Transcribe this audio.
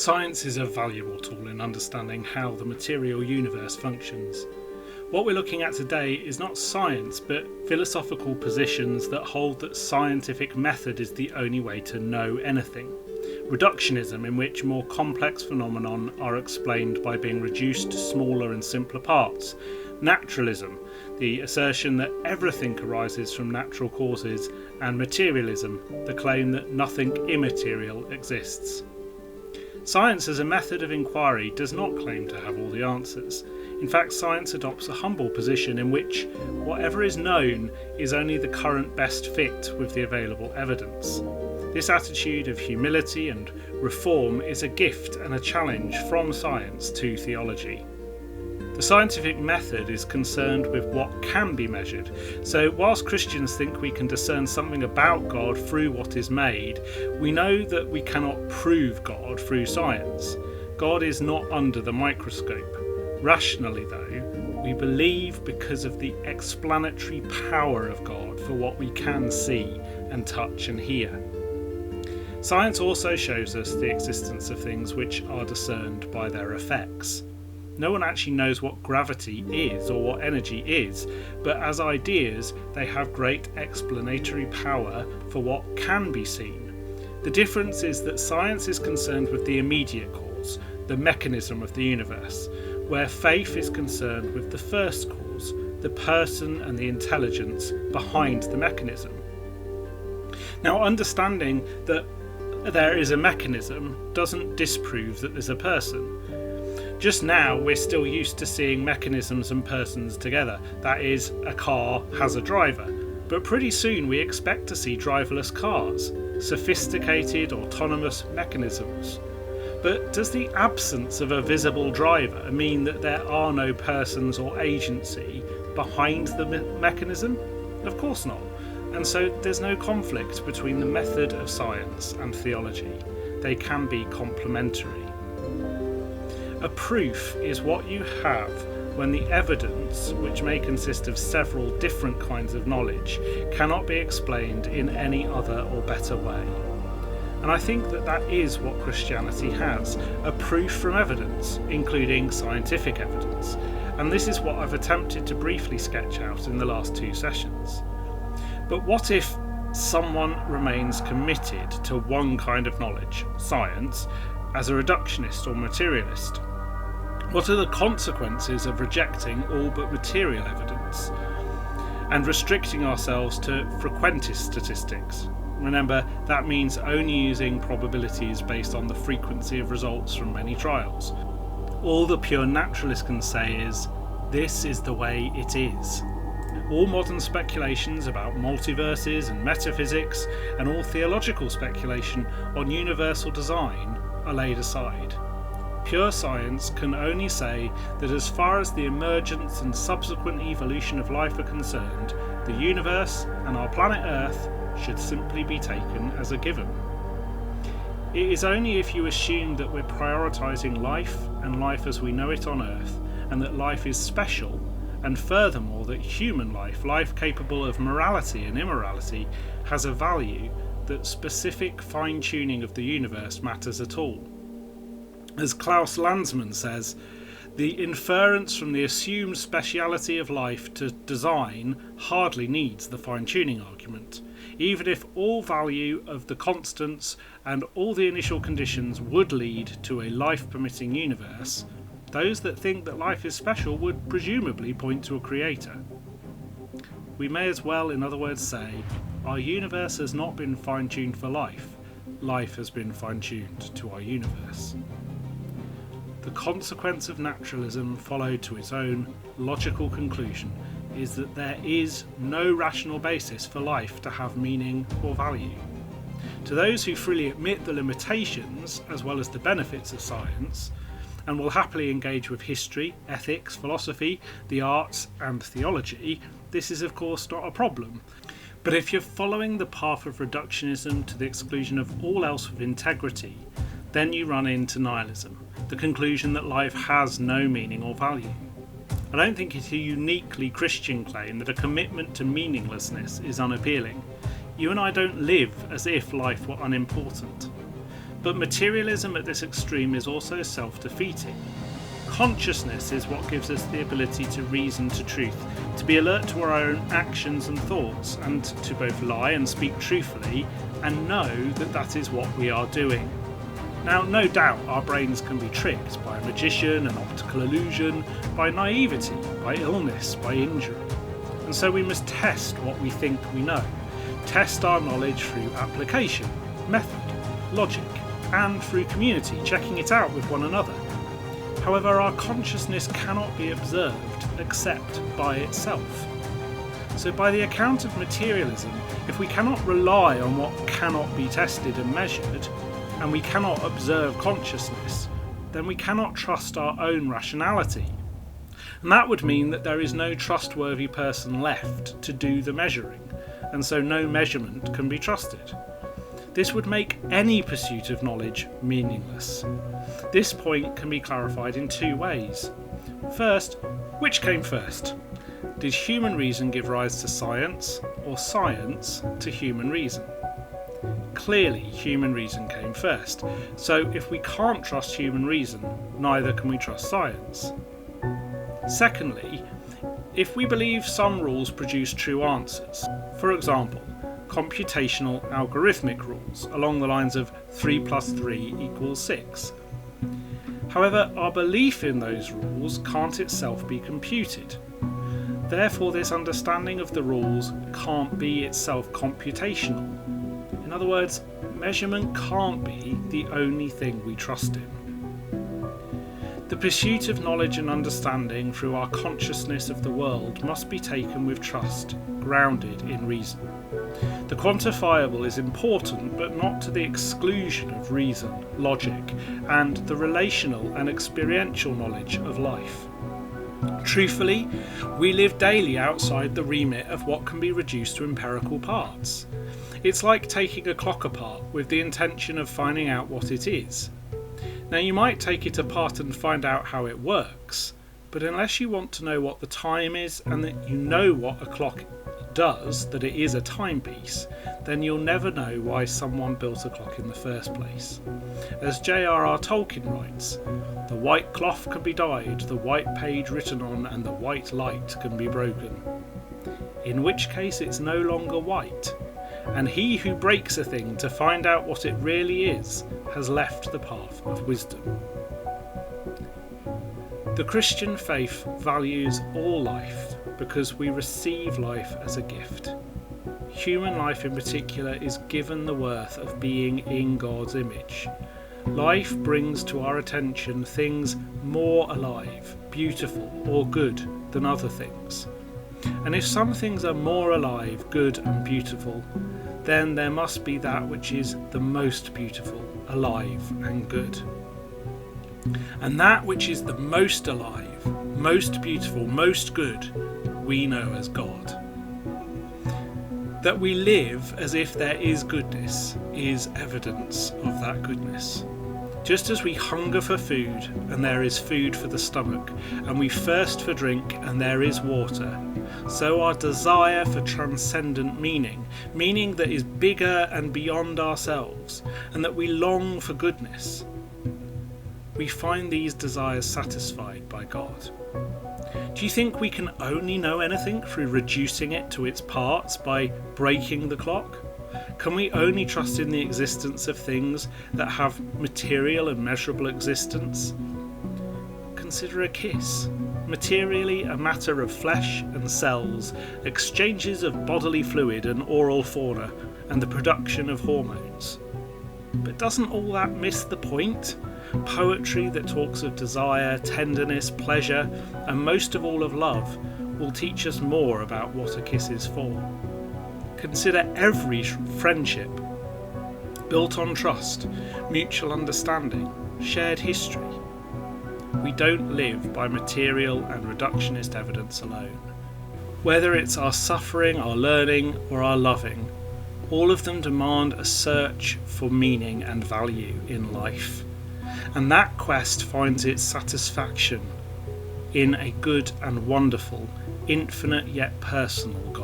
Science is a valuable tool in understanding how the material universe functions. What we're looking at today is not science, but philosophical positions that hold that scientific method is the only way to know anything. Reductionism, in which more complex phenomena are explained by being reduced to smaller and simpler parts. Naturalism, the assertion that everything arises from natural causes. And materialism, the claim that nothing immaterial exists. Science as a method of inquiry does not claim to have all the answers. In fact, science adopts a humble position in which whatever is known is only the current best fit with the available evidence. This attitude of humility and reform is a gift and a challenge from science to theology. The scientific method is concerned with what can be measured, so whilst Christians think we can discern something about God through what is made, we know that we cannot prove God through science. God is not under the microscope. Rationally, though, we believe because of the explanatory power of God for what we can see and touch and hear. Science also shows us the existence of things which are discerned by their effects. No one actually knows what gravity is or what energy is, but as ideas they have great explanatory power for what can be seen. The difference is that science is concerned with the immediate cause, the mechanism of the universe, where faith is concerned with the first cause, the person and the intelligence behind the mechanism. Now, understanding that there is a mechanism doesn't disprove that there's a person. Just now, we're still used to seeing mechanisms and persons together. That is, a car has a driver. But pretty soon we expect to see driverless cars, sophisticated autonomous mechanisms. But does the absence of a visible driver mean that there are no persons or agency behind the mechanism? Of course not. And so there's no conflict between the method of science and theology. They can be complementary. A proof is what you have when the evidence, which may consist of several different kinds of knowledge, cannot be explained in any other or better way. And I think that that is what Christianity has, a proof from evidence, including scientific evidence. And this is what I've attempted to briefly sketch out in the last two sessions. But what if someone remains committed to one kind of knowledge, science, as a reductionist or materialist? What are the consequences of rejecting all but material evidence and restricting ourselves to frequentist statistics? Remember, that means only using probabilities based on the frequency of results from many trials. All the pure naturalist can say is, this is the way it is. All modern speculations about multiverses and metaphysics and all theological speculation on universal design are laid aside. Pure science can only say that as far as the emergence and subsequent evolution of life are concerned, the universe and our planet Earth should simply be taken as a given. It is only if you assume that we're prioritising life and life as we know it on Earth, and that life is special, and furthermore that human life, life capable of morality and immorality, has a value, that specific fine-tuning of the universe matters at all. As Klaus Landsman says, the inference from the assumed speciality of life to design hardly needs the fine-tuning argument. Even if all value of the constants and all the initial conditions would lead to a life-permitting universe, those that think that life is special would presumably point to a creator. We may as well, in other words, say, our universe has not been fine-tuned for life. Life has been fine-tuned to our universe. The consequence of naturalism followed to its own logical conclusion is that there is no rational basis for life to have meaning or value. To those who freely admit the limitations as well as the benefits of science, and will happily engage with history, ethics, philosophy, the arts and theology, this is of course not a problem. But if you're following the path of reductionism to the exclusion of all else with integrity, then you run into nihilism, the conclusion that life has no meaning or value. I don't think it's a uniquely Christian claim that a commitment to meaninglessness is unappealing. You and I don't live as if life were unimportant. But materialism at this extreme is also self-defeating. Consciousness is what gives us the ability to reason to truth, to be alert to our own actions and thoughts, and to both lie and speak truthfully, and know that that is what we are doing. Now, no doubt our brains can be tricked by a magician, an optical illusion, by naivety, by illness, by injury. And so we must test what we think we know. Test our knowledge through application, method, logic, and through community, checking it out with one another. However, our consciousness cannot be observed except by itself. So by the account of materialism, if we cannot rely on what cannot be tested and measured, and we cannot observe consciousness, then we cannot trust our own rationality. And that would mean that there is no trustworthy person left to do the measuring, and so no measurement can be trusted. This would make any pursuit of knowledge meaningless. This point can be clarified in two ways. First, which came first? Did human reason give rise to science, or science to human reason? Clearly, human reason came first, so if we can't trust human reason, neither can we trust science. Secondly, if we believe some rules produce true answers, for example, computational algorithmic rules along the lines of 3 + 3 = 6. However, our belief in those rules can't itself be computed. Therefore, this understanding of the rules can't be itself computational. In other words, measurement can't be the only thing we trust in. The pursuit of knowledge and understanding through our consciousness of the world must be taken with trust, grounded in reason. The quantifiable is important, but not to the exclusion of reason, logic, and the relational and experiential knowledge of life. Truthfully, we live daily outside the remit of what can be reduced to empirical parts. It's like taking a clock apart with the intention of finding out what it is. Now, you might take it apart and find out how it works, but unless you want to know what the time is and that you know what a clock does, that it is a timepiece, then you'll never know why someone built a clock in the first place. As J.R.R. Tolkien writes, "The white cloth can be dyed, the white page written on, and the white light can be broken. In which case it's no longer white, and he who breaks a thing to find out what it really is has left the path of wisdom." The Christian faith values all life because we receive life as a gift. Human life in particular is given the worth of being in God's image. Life brings to our attention things more alive, beautiful, or good than other things. And if some things are more alive, good and beautiful, then there must be that which is the most beautiful, alive and good. And that which is the most alive, most beautiful, most good, we know as God. That we live as if there is goodness is evidence of that goodness. Just as we hunger for food and there is food for the stomach, and we thirst for drink and there is water, so our desire for transcendent meaning that is bigger and beyond ourselves, and that we long for goodness, we find these desires satisfied by God. Do you think we can only know anything through reducing it to its parts by breaking the clock? Can we only trust in the existence of things that have material and measurable existence? Consider a kiss. Materially a matter of flesh and cells, exchanges of bodily fluid and oral fauna, and the production of hormones. But doesn't all that miss the point? Poetry that talks of desire, tenderness, pleasure, and most of all of love, will teach us more about what a kiss is for. Consider every friendship built on trust, mutual understanding, shared history. We don't live by material and reductionist evidence alone. Whether it's our suffering, our learning, or our loving, all of them demand a search for meaning and value in life. And that quest finds its satisfaction in a good and wonderful, infinite yet personal God.